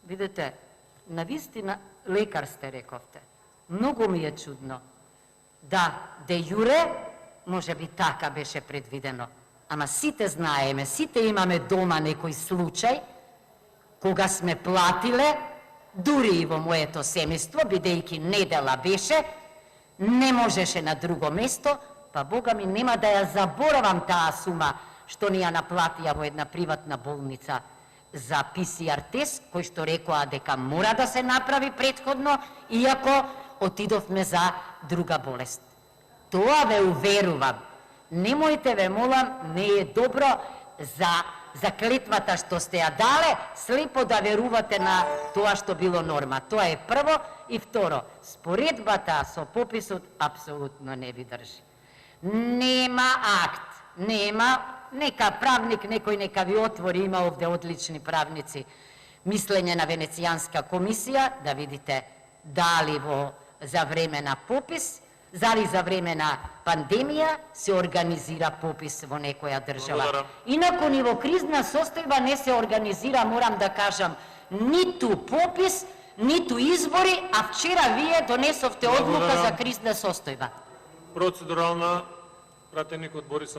Видите, навистина лекар сте, рековте. Многу ми е чудно. Да, де јуре, може би така беше предвидено. Ама сите знаеме, сите имаме дома некој случај, кога сме платиле, дури и во моето семејство, бидејќи недела беше, не можеше на друго место, па Бога ми нема да ја заборавам таа сума што ни ја наплатија во една приватна болница за ПСР тест, кој што рекоа дека мора да се направи претходно, иако отидовме за друга болест. Тоа ве уверувам. Немојте, ве молам, не е добро за клетвата што сте ја дале, слепо да верувате на тоа што било норма. Тоа е прво. И второ, споредбата со пописот апсолутно не ви држи. Нема акт, нема, нека правник, некој нека ви отвори, има овде одлични правници, мислење на Венецијанска комисија, да видите дали за време на попис, зали за време на пандемија се организира попис во некоја држава. Инако ни во кризна состојба не се организира, морам да кажам, ниту попис, ниту избори, а вчера вие донесовте одлука за кризна состојба. Процедурална, пратеник од Борисов